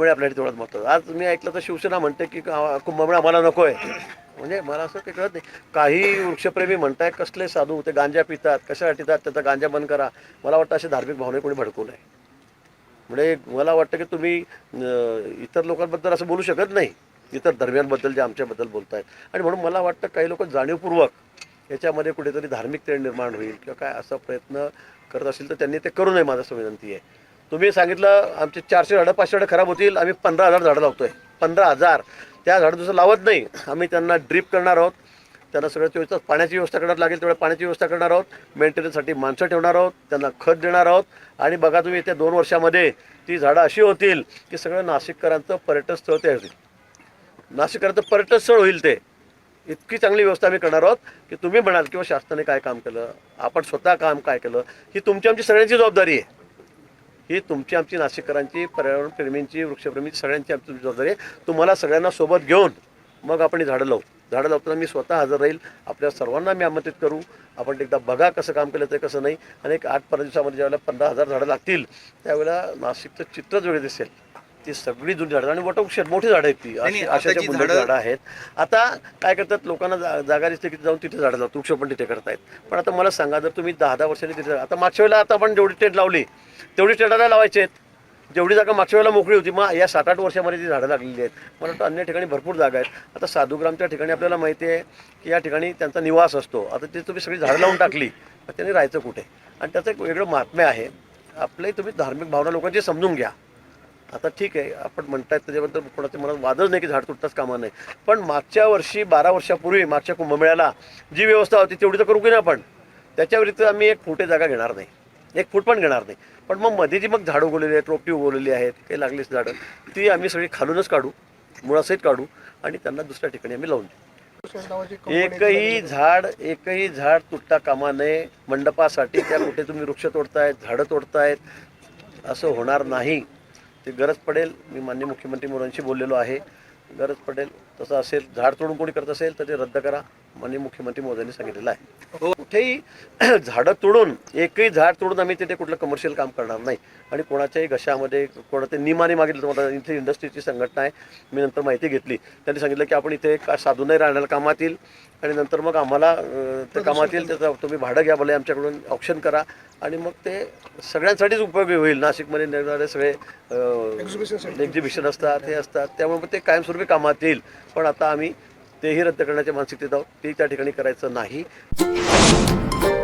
आपल्यासाठी तेवढंच महत्त्वाचं. आज मी ऐकलं तर शिवसेना म्हणते की कुंभमेळा आम्हाला नको आहे. म्हणजे मला असं काही कळत नाही. काही वृक्षप्रेमी म्हणताय कसले साधू ते गांजा पितात, कशासाठी पितात, त्याचा गांजा बंद करा. मला वाटतं असे धार्मिक भावने कोणी भडकू नये. म्हणजे मला वाटतं की तुम्ही इतर लोकांबद्दल असं बोलू शकत नाही, इतर धर्मियांबद्दल जे आमच्याबद्दल बोलत आहेत. आणि म्हणून मला वाटतं काही लोक जाणीवपूर्वक याच्यामध्ये कुठेतरी धार्मिक तेढ निर्माण होईल किंवा काय असा प्रयत्न करत असेल तर त्यांनी ते करू नये. माझं विनंती आहे. तुम्ही सांगितलं आमचे 400 झाडं 500 झाडं खराब होतील, आम्ही 15,000 झाडं लावतोय. 15,000 त्या झाडं दुसरं लावत नाही. आम्ही त्यांना ड्रीप करणार आहोत, त्यांना सगळं 24 तास पाण्याची व्यवस्था करणार लागेल तेवढ्या पाण्याची व्यवस्था करणार आहोत, मेंटेनन्ससाठी माणसं ठेवणार आहोत, त्यांना खत देणार आहोत. आणि बघा तुम्ही येत्या 2 वर्षामध्ये ती झाडं अशी होतील की सगळं नाशिककरांचं पर्यटन स्थळ ते होईल. नाशिककरांचं पर्यटन स्थळ होईल ते. इतकी चांगली व्यवस्था आम्ही करणार आहोत की तुम्ही म्हणाल किंवा शासनाने काय काम केलं, आपण स्वतः काम काय केलं, ही तुमची आमची सगळ्यांची जबाबदारी आहे. ही तुमची आमची नाशिककरांची, पर्यावरणप्रेमींची, वृक्षप्रेमींची सगळ्यांची आमची जबाबदारी आहे. तुम्हाला सगळ्यांना सोबत घेऊन मग आपण ही झाडं लावू. झाडं लावताना मी स्वतः हजर राहील. आपल्या सर्वांना मी आमंत्रित करू. आपण एकदा बघा कसं काम केलं ते कसं नाही. आणि एक 8-15 दिवसामध्ये ज्यावेळेला 15,000 झाडं लागतील त्यावेळेला नाशिकचं चित्रच वेगळं दिसेल. ती सगळी जुनी झाडं आणि वटवृक्ष मोठी झाडं आहेत, ती अशाच्या बुंदाची झाडं आहेत. आता काय करतात, लोकांना जागा दिसते की जाऊन तिथे झाडं लावतात, वृक्ष पण तिथे करतायत. पण आता मला सांगा, जर तुम्ही 10-10 वर्षांनी तिथे, आता मागच्या वेळेला आता आपण जेवढी टेंट लावली तेवढी टेंटाला लावायचे आहेत. जेवढी जागा मागच्या वेळेला मोकळी होती, मग या 7-8 वर्षामध्ये ती झाडं लागलेली आहेत. मला वाटतं अन्य ठिकाणी भरपूर जागा आहेत. आता साधुग्रामच्या ठिकाणी आपल्याला माहिती आहे की या ठिकाणी त्यांचा निवास असतो. आता ते तुम्ही सगळी झाडं लावून टाकली तर त्यांनी राहायचं कुठे. आणि त्याचं एक वेगळं महात्म्य आहे. आपले तुम्ही धार्मिक भावना लोकांची समजून घ्या. आता ठीक आहे, आपण म्हणतायत त्याच्याबद्दल कोणाच्या मनात वादच नाही की झाड तुटताच कामा नाही. पण मागच्या वर्षी 12 वर्षापूर्वी मागच्या कुंभमेळ्याला जी व्यवस्था होती तेवढी तर करू की नाही आपण. त्याच्या व्यतिरिक्त आम्ही 1 फुटे जागा घेणार नाही, 1 फूट पण घेणार नाही. पण मग मध्ये जी मग झाडं उगवलेली आहेत, रोपटी उगवलेली आहेत, काही लागलीच झाडं, ती आम्ही सगळी खालूनच काढू, मुळासहित काढू आणि त्यांना दुसऱ्या ठिकाणी आम्ही लावून देऊ. एकही झाड तुटता कामा नये. मंडपासाठी त्या कुठे तुम्ही वृक्ष तोडतायत, झाडं तोडतायत, असं होणार नाही. ते गरज पडेल, मी माननीय मुख्यमंत्री मोदींशी बोललेलो आहे, गरज पडेल तसं असेल, झाड तोडून कोणी करत असेल तर ते रद्द करा. माननीय मुख्यमंत्री मोदींनी सांगितलेलं आहे. कुठेही झाडं तोडून, एकही झाड तोडून आम्ही तिथे कुठलं कमर्शियल काम करणार नाही. आणि कोणाच्याही घशामध्ये कोणाच्या नियमाने मागितलं. तुम्हाला इथे इंडस्ट्रीची संघटना आहे, मी नंतर माहिती घेतली. त्यांनी सांगितलं की आपण इथे साधू नाही राहण्याला कामात येईल आणि नंतर मग आम्हाला ते कामात येईल, त्याचं तुम्ही भाडं घ्या, भले आमच्याकडून ऑप्शन करा आणि मग ते सगळ्यांसाठीच उपयोगी होईल. नाशिकमध्ये निघणारे सगळे एक्झिबिशन असतात, हे असतात, त्यामुळे ते कायमस्वरूपी कामात येईल. पण आता आम्ही तेही रद्द करण्याच्या मानसिकतेत आहोत. ते त्या ठिकाणी करायचं नाही.